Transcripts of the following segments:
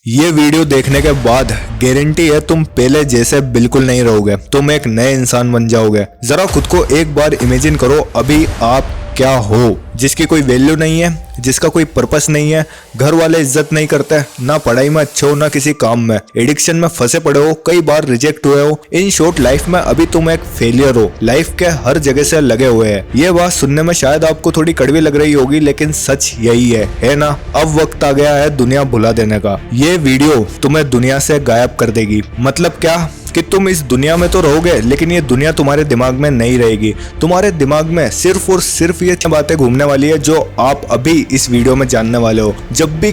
ये वीडियो देखने के बाद गारंटी है तुम पहले जैसे बिल्कुल नहीं रहोगे। तुम एक नए इंसान बन जाओगे। जरा खुद को एक बार इमेजिन करो, अभी आप क्या हो, जिसकी कोई वैल्यू नहीं है, जिसका कोई पर्पस नहीं है, घर वाले इज्जत नहीं करते, ना पढ़ाई में अच्छे हो ना किसी काम में, एडिक्शन में फंसे पड़े हो, कई बार रिजेक्ट हुए हो। इन शॉर्ट लाइफ में अभी तुम एक फेलियर हो, लाइफ के हर जगह से लगे हुए हैं। ये बात सुनने में शायद आपको थोड़ी कड़वी लग रही होगी, लेकिन सच यही है ना। अब वक्त आ गया है दुनिया भुला देने का। ये वीडियो तुम्हें दुनिया से गायब कर देगी। मतलब क्या कि तुम इस दुनिया में तो रहोगे, लेकिन ये दुनिया तुम्हारे दिमाग में नहीं रहेगी। तुम्हारे दिमाग में सिर्फ और सिर्फ ये बातें घूमने वाली है जो आप अभी इस वीडियो में जानने वाले हो। जब भी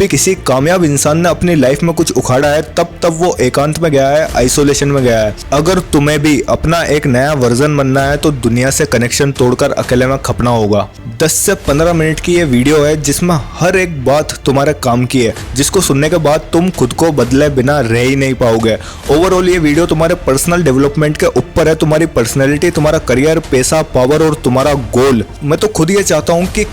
किसी कामयाब इंसान ने अपनी लाइफ में कुछ उखाड़ा है, तब वो एकांत में गया है, आइसोलेशन में गया है। अगर तुम्हें भी अपना एक नया वर्जन बनना है तो दुनिया से कनेक्शन तोड़कर अकेले में खपना होगा। 10 से 15 मिनट की ये वीडियो है जिसमें हर एक बात तुम्हारे काम की है, जिसको सुनने के बाद तुम खुद को बदले बिना रह ही नहीं पाओगे। ओवरऑल ये वीडियो तुम्हारे पर्सनल डेवलपमेंट के ऊपर है। तुम्हारी पर्सनैलिटी, तुम्हारा करियर, पैसा, पावर और तुम्हारा गोल। मैं तो खुद ये चाहता हूँ कि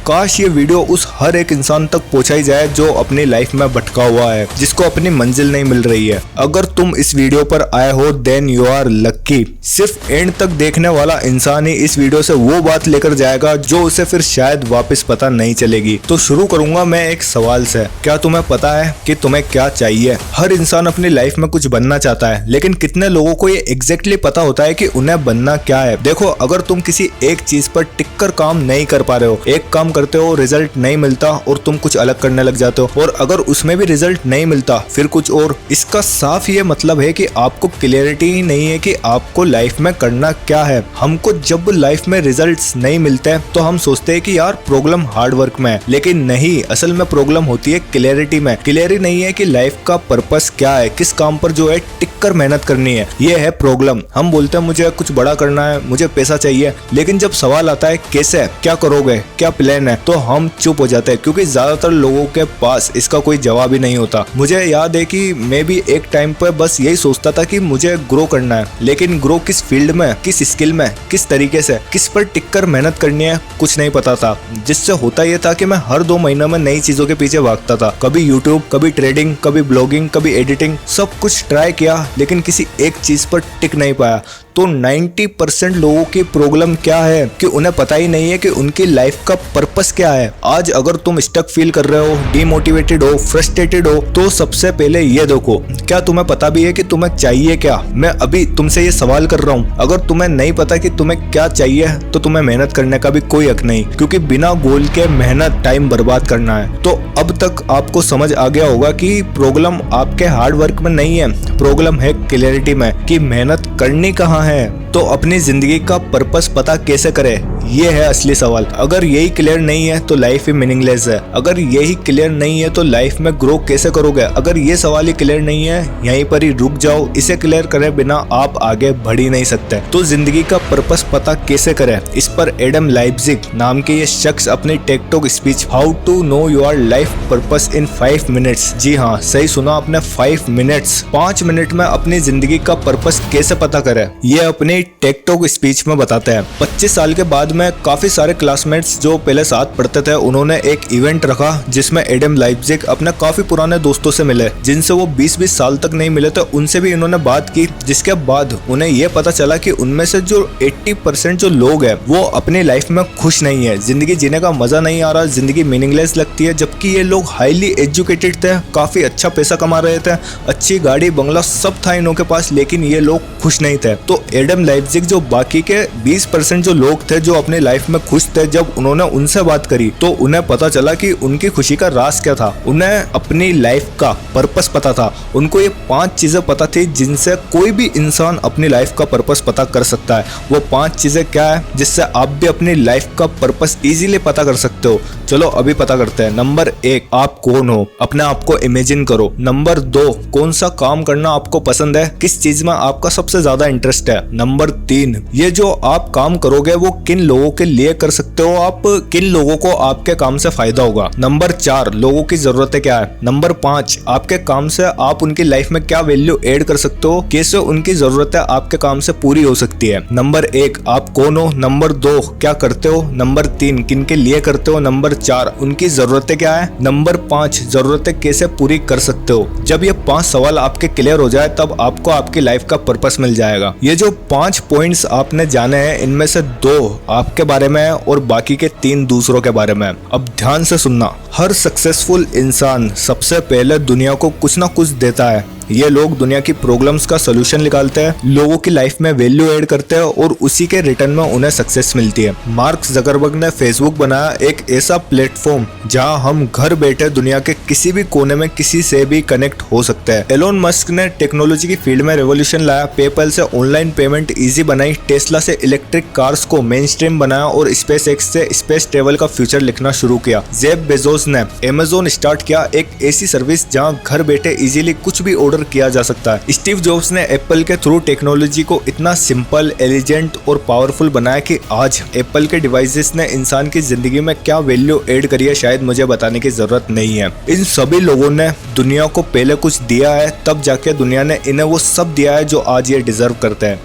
काश ये वीडियो उस हर एक इंसान तक पहुंचाई जाए जो अपनी लाइफ में भटका हुआ है, जिसको अपनी मंजिल नहीं मिल रही है। अगर तुम इस वीडियो पर आए हो देन यू आर लक्की। सिर्फ एंड तक देखने वाला इंसान ही इस वीडियो से वो बात लेकर जाएगा जो उसे फिर शायद वापस पता नहीं चलेगी। तो शुरू करूंगा मैं एक सवाल से। क्या तुम्हें पता है कि तुम्हें क्या चाहिए? हर इंसान अपनी लाइफ में कुछ बनना चाहता है, लेकिन कितने लोगों को ये एग्जैक्टली पता होता है कि उन्हें बनना क्या है? देखो, अगर तुम किसी एक चीज पर टिककर काम नहीं कर पा रहे हो, एक काम करते हो, रिजल्ट नहीं मिलता और तुम कुछ अलग करने लग जाते हो, और अगर उसमें भी रिजल्ट नहीं मिलता फिर कुछ और, इसका साफ ये मतलब है कि आपको क्लियरिटी ही नहीं है कि आपको लाइफ में करना क्या है। हमको जब लाइफ में रिजल्ट्स नहीं मिलते तो हम सोचते हैं कि यार प्रॉब्लम हार्ड वर्क में है, लेकिन नहीं, असल में प्रॉब्लम होती है क्लियरिटी में। क्लियरिटी नहीं है कि लाइफ का पर्पस क्या है, किस काम पर जो है टिककर मेहनत करनी है, ये है प्रॉब्लम। हम बोलते हैं मुझे कुछ बड़ा करना है, मुझे पैसा चाहिए, लेकिन जब सवाल आता है कैसे, क्या करोगे, क्या प्लान है, तो हम चुप हो जाते हैं, क्योंकि ज्यादातर लोगों के पास इसका कोई जवाब ही नहीं होता। मुझे याद है कि मैं भी एक टाइम पर बस यही सोचता था कि मुझे ग्रो करना है, लेकिन ग्रो किस फील्ड में, किस स्किल में, किस तरीके से, किस पर टिककर मेहनत करनी है, कुछ नहीं पता था। जिससे होता यह था कि मैं हर 2 महीनों में नई चीजों के पीछे भागता था। कभी यूट्यूब, कभी ट्रेडिंग, कभी ब्लॉगिंग, कभी एडिटिंग, सब कुछ ट्राई किया, लेकिन किसी एक चीज पर टिक नहीं पाया। तो 90% लोगों की प्रॉब्लम क्या है कि उन्हें पता ही नहीं है कि उनकी लाइफ का पर्पस क्या है। आज अगर तुम स्टक फील कर रहे हो, डीमोटिवेटेड हो, फ्रस्ट्रेटेड हो, तो सबसे पहले ये देखो, क्या तुम्हें पता भी है कि तुम्हें चाहिए क्या? मैं अभी तुमसे ये सवाल कर रहा हूँ। अगर तुम्हें नहीं पता कि तुम्हें क्या चाहिए तो तुम्हें मेहनत करने का भी कोई हक नहीं, क्योंकि बिना गोल के मेहनत टाइम बर्बाद करना है। तो अब तक आपको समझ आ गया होगा कि प्रॉब्लम आपके हार्ड वर्क में नहीं है, प्रॉब्लम है क्लैरिटी में कि मेहनत करनी कहाँ है। तो अपनी जिंदगी का पर्पस पता कैसे करें, ये है असली सवाल। अगर यही क्लियर नहीं है तो लाइफ ही मीनिंगलेस है। अगर यही क्लियर नहीं है तो लाइफ में ग्रो कैसे करोगे? अगर ये सवाल ही क्लियर नहीं है, यहीं पर ही रुक जाओ। इसे क्लियर करे बिना आप आगे बढ़ ही नहीं सकते। तो जिंदगी का पर्पस पता कैसे करें, इस पर एडम लाइप्जिग नाम के ये शख्स अपनी tech talk speech how to know your life purpose in 5 minutes, जी हाँ, सही सुना आपने, 5 मिनट्स, 5 मिनट में अपनी जिंदगी का पर्पस कैसे पता करें, ये अपनी टेक टॉक स्पीच में बताते हैं। 25 साल के बाद में काफी सारे क्लासमेट्स जो पहले साथ पढ़ते थे, उन्होंने एक इवेंट रखा जिसमें एडम लाइप्जिग अपने काफी पुराने दोस्तों से मिले, जिनसे वो 20-20 साल तक नहीं मिले थे। उनसे भी इन्होंने बात की, जिसके बाद उन्हें ये पता चला कि उनमें से जो 80% जो लोग हैं वो अपनी लाइफ में खुश नहीं है, जिंदगी जीने का मजा नहीं आ रहा, जिंदगी मीनिंगलेस लगती है। जबकि ये लोग हाईली एजुकेटेड थे, काफी अच्छा पैसा कमा रहे थे, अच्छी गाड़ी बंगला सब था इनों के पास, लेकिन ये लोग खुश नहीं थे। तो एडम लाइप्जिग जो बाकी के 20% जो लोग थे जो अपनी लाइफ में खुश थे, जब उन्होंने उनसे बात करी तो उन्हें पता चला कि उनकी खुशी का राज क्या था। उन्हें अपनी लाइफ का पर्पस पता था। उनको ये 5 चीजें पता थी जिनसे कोई भी इंसान अपनी लाइफ का पर्पस पता कर सकता है। वो 5 चीजें क्या है जिससे आप भी अपनी लाइफ का पर्पस इजीली पता कर सकते हो? चलो अभी पता करते हैं। नंबर 1, आप कौन हो, अपने आप को इमेजिन करो। नंबर 2, कौन सा काम करना आपको पसंद है, किस चीज में आपका सबसे ज्यादा इंटरेस्ट है। नंबर 3, ये जो आप काम करोगे वो किन लोगों के लिए कर सकते हो आप, किन लोगों को आपके काम से फायदा होगा। नंबर 4, लोगों की जरूरतें क्या है। नंबर 5, आपके काम से आप उनकी लाइफ में क्या वैल्यू ऐड कर सकते हो, कैसे उनकी जरूरतें आपके काम से पूरी हो सकती है। नंबर 1, आप कौन हो। नंबर 2, क्या करते हो। नंबर 3, किन के लिए करते हो। नंबर 4, उनकी जरूरतें क्या है। नंबर 5, जरूरतें कैसे पूरी कर सकते हो। जब ये 5 सवाल आपके क्लियर हो जाए तब आपको आपकी लाइफ का पर्पस मिल जाएगा। ये जो 5 पॉइंट्स आपने जाने हैं, इनमें से 2 आपके बारे में है और बाकी के 3 दूसरों के बारे में है। अब ध्यान से सुनना, हर सक्सेसफुल इंसान सबसे पहले दुनिया को कुछ ना कुछ देता है। ये लोग दुनिया की प्रॉब्लम्स का सलूशन निकालते हैं, लोगों की लाइफ में वैल्यू ऐड करते हैं और उसी के रिटर्न में उन्हें सक्सेस मिलती है। मार्क जकरबर्ग ने फेसबुक बनाया, एक ऐसा प्लेटफॉर्म जहां हम घर बैठे दुनिया के किसी भी कोने में किसी से भी कनेक्ट हो सकते हैं। एलोन मस्क ने टेक्नोलॉजी की फील्ड में रेवोल्यूशन लाया, पेपल से ऑनलाइन पेमेंट इजी बनाई, टेस्ला से इलेक्ट्रिक कार्स को मेन स्ट्रीम बनाया और स्पेस एक्स से स्पेस ट्रेवल का फ्यूचर लिखना शुरू किया। जेफ बेजोस ने अमेज़न स्टार्ट किया, एक ऐसी सर्विस जहां घर बैठे इजीली कुछ भी ऑर्डर किया जा सकता है। स्टीव जॉब्स ने एप्पल के थ्रू टेक्नोलॉजी को इतना सिंपल, एलिजेंट और पावरफुल बनाया कि आज एप्पल के डिवाइसेस ने इंसान की जिंदगी में क्या वैल्यू ऐड करी है शायद मुझे बताने की जरूरत नहीं है। इन सभी लोगों ने दुनिया को पहले कुछ दिया है, तब जाके दुनिया ने इन्हें वो सब दिया है जो आज ये डिजर्व करते हैं।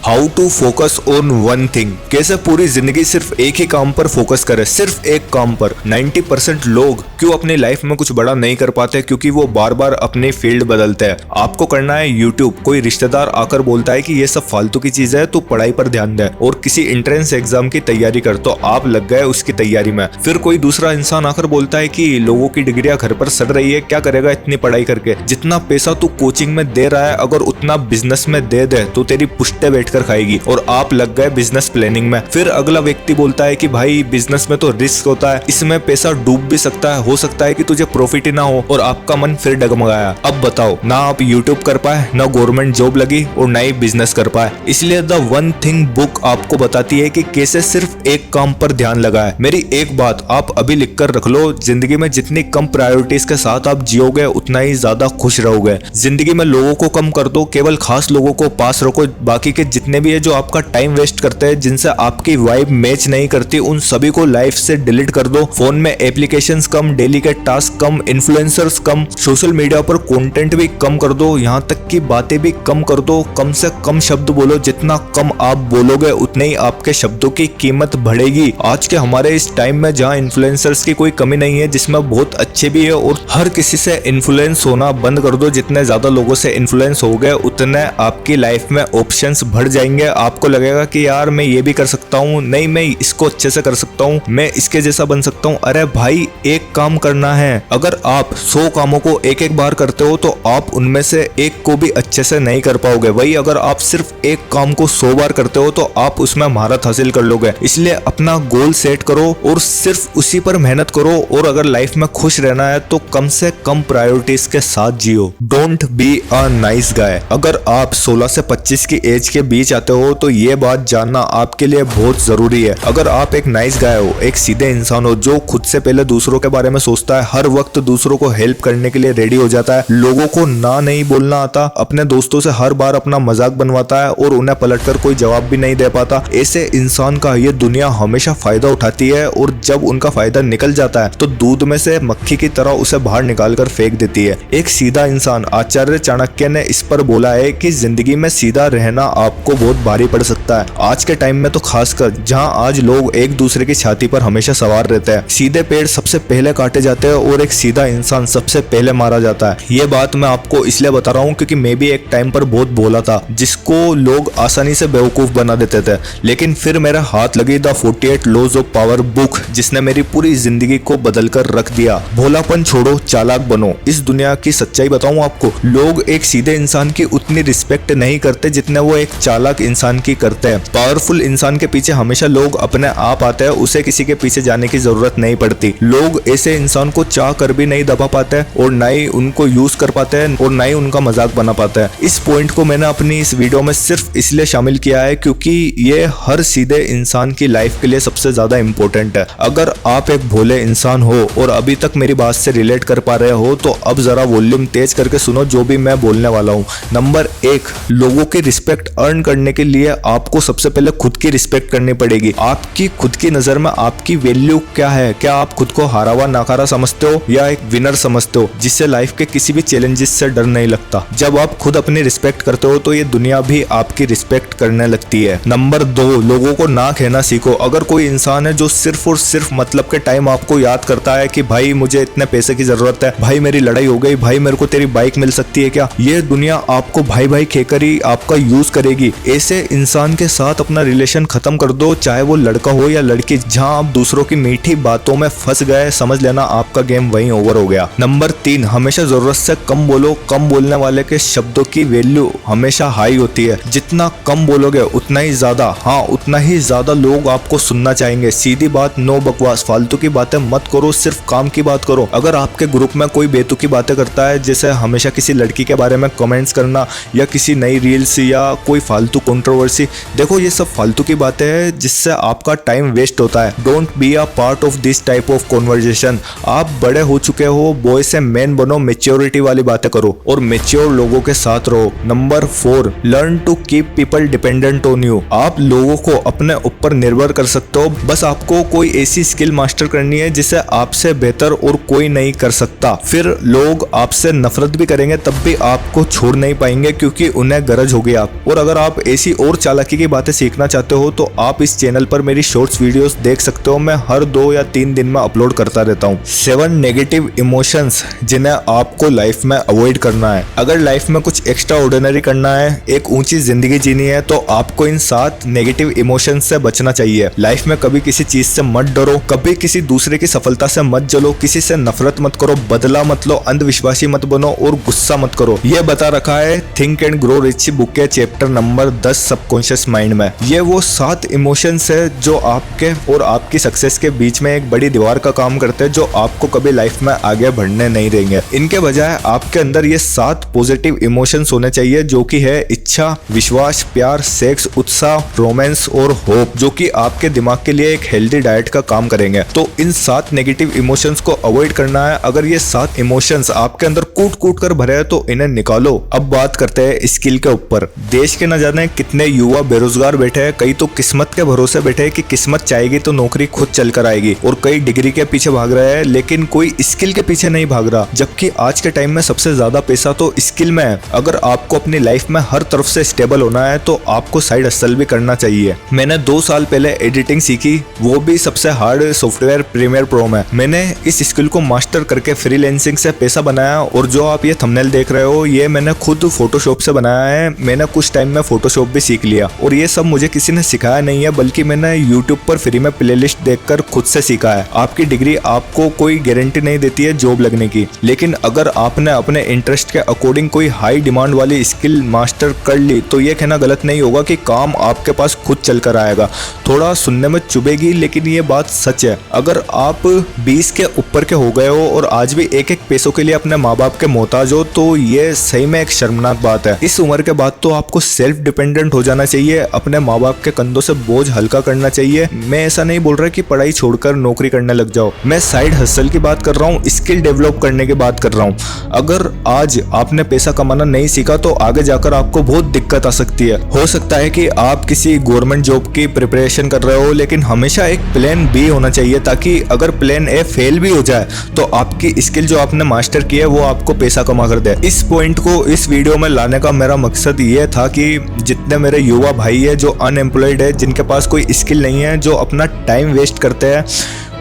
How to focus on one thing, कैसे पूरी जिंदगी सिर्फ एक ही काम पर फोकस करे, सिर्फ एक काम पर। 90% लोग क्यों अपनी लाइफ में कुछ बड़ा नहीं कर पाते, क्योंकि वो बार बार अपनी फील्ड बदलते हैं। आपको करना है यूट्यूब, कोई रिश्तेदार आकर बोलता है कि ये सब फालतू की चीज है, तो पढ़ाई पर ध्यान दे और किसी एंट्रेंस एग्जाम की तैयारी कर, तो आप लग गए उसकी तैयारी में। फिर कोई दूसरा इंसान आकर बोलता है कि लोगों की डिग्रियां घर पर सड़ रही है, क्या करेगा इतनी पढ़ाई करके, जितना पैसा तू कोचिंग में दे रहा है अगर उतना बिजनेस में दे दे तो तेरी पुश्ते बैठ खाएगी, और आप लग गए बिजनेस प्लानिंग में। फिर अगला व्यक्ति बोलता है कि भाई बिजनेस में तो रिस्क होता है, इसमें पैसा डूब भी सकता है, हो सकता है कि तुझे प्रॉफिट ही ना हो, और आपका मन फिर डगमगाया। अब बताओ, ना आप यूट्यूब कर पाए, ना गवर्नमेंट जॉब लगी और ना ही बिजनेस कर पाए। इसलिए द वन थिंग बुक आपको बताती है कि कैसे सिर्फ एक काम पर ध्यान लगाए। मेरी एक बात आप अभी लिख कर रख लो, जिंदगी में जितनी कम प्रायोरिटीज के साथ आप जियोगे उतना ही ज्यादा खुश रहोगे। जिंदगी में लोगों को कम कर दो, केवल खास लोगों को पास रखो, बाकी के जितने भी है जो आपका टाइम वेस्ट करते हैं, जिनसे आपकी वाइब मैच नहीं करती, उन सभी को लाइफ से डिलीट कर दो। फोन में एप्लीकेशंस कम, डेली के टास्क कम, इन्फ्लुएंसर्स कम, सोशल मीडिया पर कंटेंट भी कम कर दो, यहाँ तक कि बातें भी कम कर दो। कम से कम शब्द बोलो, जितना कम आप बोलोगे उतने ही आपके शब्दों की कीमत बढ़ेगी। आज के हमारे इस टाइम में जहाँ इन्फ्लुएंसर्स की कोई कमी नहीं है, जिसमें बहुत अच्छे भी है, और हर किसी से इन्फ्लुएंस होना बंद कर दो। जितने ज्यादा लोगों से इन्फ्लुएंस हो गए उतने आपकी लाइफ में ऑप्शंस बढ़ जाएंगे। आपको लगेगा कि यार मैं ये भी कर सकता हूँ, नहीं मैं इसको अच्छे से कर सकता हूँ, मैं इसके जैसा बन सकता हूँ। अरे भाई, एक काम करना है, अगर आप 100 कामों को एक एक बार करते हो तो आप उनमें से एक को भी अच्छे से नहीं कर पाओगे। वही अगर आप सिर्फ एक काम को 100 बार करते हो तो आप उसमें महारत हासिल कर लोगे। इसलिए अपना गोल सेट करो और सिर्फ उसी पर मेहनत करो, और अगर लाइफ में खुश रहना है तो कम से कम प्रायोरिटीज के साथ जियो। Don't be a nice guy. अगर आप 16 से 25 की एज के बीच आते हो तो ये बात जानना आपके लिए बहुत जरूरी है। अगर आप एक नाइस गाय हो, एक सीधे इंसान हो जो खुद से पहले दूसरों के बारे में सोचता है, हर वक्त दूसरों को हेल्प करने के लिए रेडी हो जाता है, लोगों को ना नहीं बोलना आता, अपने दोस्तों से हर बार अपना मजाक बनवाता है और उन्हें पलटकर कोई जवाब भी नहीं दे पाता, ऐसे इंसान का ये दुनिया हमेशा फायदा उठाती है, और जब उनका फायदा निकल जाता है तो दूध में से मक्खी की तरह उसे बाहर निकाल कर फेंक देती है। एक सीधा इंसान, आचार्य चाणक्य ने इस पर बोला है कि जिंदगी में सीधा रहना आपको बहुत भारी पड़ सकता है। आज के टाइम में तो खासकर, जहां आज लोग एक दूसरे की छाती पर हमेशा सवार रहते हैं। सीधे पेड़ सबसे पहले काटे जाते हैं और एक सीधा इंसान सबसे पहले मारा जाता है। ये बात मैं आपको इसलिए बता रहा हूँ क्योंकि मैं भी एक टाइम पर बहुत बोला था, जिसको लोग आसानी से बेवकूफ बना देते थे, लेकिन फिर मेरा हाथ लगी the 48 laws of power book, जिसने मेरी पूरी जिंदगी को बदल कर रख दिया। भोलापन छोड़ो, चालाक बनो। इस दुनिया की सच्चाई बताऊं आपको, लोग एक सीधे इंसान की उतनी रिस्पेक्ट नहीं करते जितने वो एक चालाक इंसान की करते हैं। पावरफुल इंसान के पीछे हमेशा लोग अपने आप आते हैं, उसे किसी के पीछे जाने की जरूरत नहीं पड़ती। लोग ऐसे इंसान को चाह कर भी नहीं दबा पाते और ना ही उनको यूज कर पाते हैं और ना ही उनका मजाक बना पाते हैं। इस पॉइंट को मैंने अपनी इस वीडियो में सिर्फ इसलिए शामिल किया है क्योंकि ये हर सीधे इंसान की लाइफ के लिए सबसे ज्यादा इंपॉर्टेंट है। अगर आप एक भोले इंसान हो और अभी तक मेरी बात से रिलेट कर पा रहे हो तो अब जरा वॉल्यूम तेज करके सुनो जो भी मैं बोलने वाला हूँ। नंबर 1, लोगों की रिस्पेक्ट अर्न करने के लिए आपको सबसे पहले खुद की रिस्पेक्ट करनी पड़ेगी। आपकी खुद की नजर में आपकी वैल्यू क्या है? क्या आप खुद को हारा हुआ नाकारा समझते हो या एक विनर समझते हो जिससे लाइफ के किसी भी चैलेंजेस से डर नहीं लगता? जब आप खुद अपनी रिस्पेक्ट करते हो तो ये दुनिया भी आपकी रिस्पेक्ट करने लगती है। नंबर 2, लोगों को ना कहना सीखो। अगर कोई इंसान है जो सिर्फ और सिर्फ मतलब के टाइम आपको याद करता है कि भाई मुझे इतने पैसे की जरूरत है, भाई मेरी लड़ाई हो गई, भाई मेरे को तेरी बाइक मिल सकती है क्या, ये दुनिया आपको भाई भाई कहकर ही आपका यूज करेगी। ऐसे इंसान के साथ अपना रिलेशन खत्म कर दो, चाहे वो लड़का हो या लड़की। जहां आप दूसरों की मीठी बातों में फंस गए, समझ लेना आपका गेम वहीं ओवर हो गया। नंबर 3, हमेशा जरूरत से कम बोलो। कम बोलने वाले के शब्दों की वैल्यू हमेशा हाई होती है। जितना कम बोलोगे उतना ही ज्यादा, हाँ उतना ही ज्यादा लोग आपको सुनना चाहेंगे। सीधी बात, नो बकवास, फालतू की बातें मत करो, सिर्फ काम की बात करो। अगर आपके ग्रुप में कोई बेतुकी बातें करता है, जैसे हमेशा किसी लड़की के बारे में कमेंट्स करना या किसी नई रील्स या कोई फालतू कंट्रोवर्सी, देखो ये सब फालतू की बातें हैं जिससे आपका टाइम वेस्ट होता है। Don't be a part of this type of conversation. आप बड़े हो चुके हो, बॉय से मैन बनो, मेच्योरिटी वाली बातें करो और मेच्योर लोगों के साथ रहो। Number 4, learn to keep people dependent on you. आप लोगों को अपने ऊपर निर्भर कर सकते हो, बस आपको कोई ऐसी स्किल मास्टर करनी है जिसे आपसे बेहतर और कोई नहीं कर सकता। फिर लोग आपसे नफरत भी करेंगे तब भी आपको छोड़ नहीं पाएंगे क्योंकि उन्हें गरज होगी आप। और अगर आप ऐसी और चालाकी की बातें सीखना चाहते हो तो आप इस चैनल पर मेरी शॉर्ट्स वीडियोस देख सकते हो। मैं हर 2 या 3 दिन में अपलोड करता रहता हूँ। 7 नेगेटिव इमोशंस जिन्हें आपको लाइफ में अवॉइड करना है। अगर लाइफ में कुछ एक्स्ट्रा ऑर्डिनरी करना है, एक ऊंची जिंदगी जीनी है, तो आपको इन 7 नेगेटिव इमोशंस से बचना चाहिए। लाइफ में कभी किसी चीज से मत डरो, कभी किसी दूसरे की सफलता से मत जलो, किसी से नफरत मत करो, बदला मत लो, अंधविश्वासी मत बनो और गुस्सा मत करो। यह बता रखा है think and grow rich book के चैप्टर नंबर 10 सबकॉन्शियस माइंड में। ये वो 7 इमोशंस है जो आपके और आपकी सक्सेस के बीच में एक बड़ी दीवार का काम करते हैं, जो आपको कभी लाइफ में आगे बढ़ने नहीं देंगे। इनके बजाय आपके अंदर ये 7 पॉजिटिव इमोशंस होने चाहिए, जो कि है इच्छा, विश्वास, प्यार, सेक्स, उत्साह, रोमांस और होप, जो कि आपके दिमाग के लिए एक हेल्दी डाइट का काम करेंगे। तो इन 7 नेगेटिव इमोशंस को अवॉइड करना है। अगर ये 7 इमोशंस आपके अंदर कूट कूट कर भरे हैं तो इन्हें निकालो। अब बात करते हैं स्किल के ऊपर। देश के न जाने कितने युवा बेरोजगार बैठे हैं, कई तो किस्मत के भरोसे बैठे हैं कि किस्मत चाहेगी तो नौकरी खुद चल कर आएगी, और कई डिग्री के पीछे भाग रहे हैं लेकिन कोई स्किल के पीछे नहीं भाग रहा। जबकि आज के टाइम में सबसे ज्यादा पैसा तो स्किल में है। अगर आपको अपनी लाइफ में हर तरफ से स्टेबल होना है तो आपको साइड हसल भी करना चाहिए। मैंने 2 साल पहले एडिटिंग सीखी, वो भी सबसे हार्ड सॉफ्टवेयर प्रीमियर प्रो में। मैंने इस स्किल को मास्टर करके फ्रीलांसिंग से पैसा बनाया, और जो आप ये थंबनेल देख रहे हो ये मैंने खुद फोटोशॉप से बनाया है। मैंने कुछ टाइम में फोटोशॉप भी सीख लिया, और ये सब मुझे किसी ने सिखाया नहीं है, बल्कि मैंने यूट्यूब पर फ्री में प्लेलिस्ट देखकर खुद से सीखा है। आपकी डिग्री आपको कोई गारंटी नहीं देती है जॉब लगने की, लेकिन अगर आपने अपने इंटरेस्ट के अकॉर्डिंग कोई हाई डिमांड वाली स्किल मास्टर कर ली तो ये कहना गलत नहीं होगा कि काम आपके पास खुद चल कर आएगा। थोड़ा सुनने में चुभेगी लेकिन ये बात सच है। अगर आप 20 के ऊपर के हो गए हो और आज भी एक एक पैसों के लिए अपने माँ बाप के मोहताज हो तो ये सही में एक शर्मनाक बात है। इस उम्र के बाद तो आपको सेल्फ डिपेंडेंट हो जाना चाहिए, अपने माँ बाप के कंधों से बोझ हल्का करना चाहिए। मैं ऐसा नहीं बोल रहा कि पढ़ाई छोड़कर नौकरी करने लग जाओ, मैं साइड हसल की बात कर रहा हूँ, स्किल डेवलप करने की बात कर रहा हूँ। अगर आज आपने पैसा कमाना नहीं सीखा तो आगे जाकर आपको बहुत दिक्कत आ सकती है। हो सकता है कि आप किसी गवर्नमेंट जॉब की प्रिपरेशन कर रहे हो, लेकिन हमेशा एक प्लान बी होना चाहिए, ताकि अगर प्लान ए फेल भी हो जाए तो आपकी स्किल जो आपने मास्टर की है वो आपको पैसा कमा कर दे। इस पॉइंट को इस वीडियो में लाने का मेरा मकसद ये था कि जितने मेरे युवा भाई है जो अनएम्प्लॉयड है, जिनके पास कोई स्किल नहीं है, जो अपना टाइम वेस्ट करते हैं,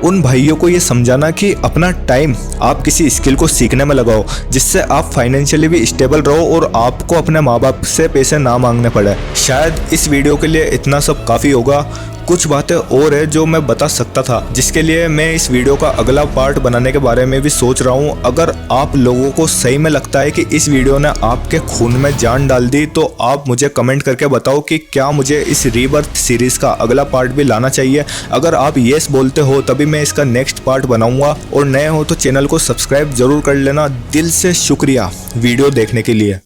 उन भाइयों को ये समझाना कि अपना टाइम आप किसी स्किल को सीखने में लगाओ, जिससे आप फाइनेंशियली भी स्टेबल रहो और आपको अपने माँ बाप से पैसे ना मांगने पड़े। शायद इस वीडियो के लिए इतना सब काफ़ी होगा। कुछ बातें और है जो मैं बता सकता था, जिसके लिए मैं इस वीडियो का अगला पार्ट बनाने के बारे में भी सोच रहा हूँ। अगर आप लोगों को सही में लगता है कि इस वीडियो ने आपके खून में जान डाल दी तो आप मुझे कमेंट करके बताओ कि क्या मुझे इस रीबर्थ सीरीज का अगला पार्ट भी लाना चाहिए। अगर आप येस बोलते हो तभी मैं इसका नेक्स्ट पार्ट बनाऊंगा, और नए हो तो चैनल को सब्सक्राइब जरूर कर लेना। दिल से शुक्रिया वीडियो देखने के लिए।